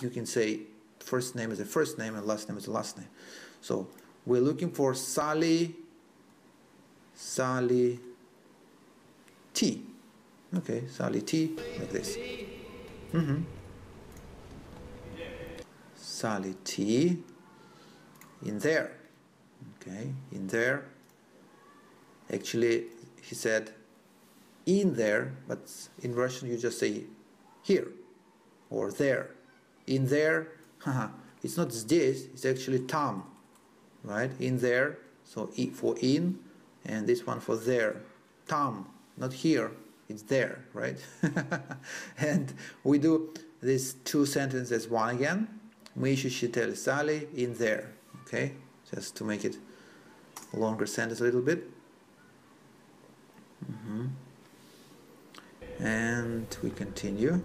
you can say first name is the first name and last name is the last name. So we're looking for Sally T. Okay, Sally T, like this. Sally T in there. Okay, in there. Actually, he said in there, but in Russian you just say here or there. In there, it's not здесь, it's actually там, right? In there, so E for in, and this one for there. Там, not here, it's there, right? And we do these two sentences one again. Мы ищем читали Sally in there, okay? Just to make it a longer sentence a little bit. And we continue.